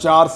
4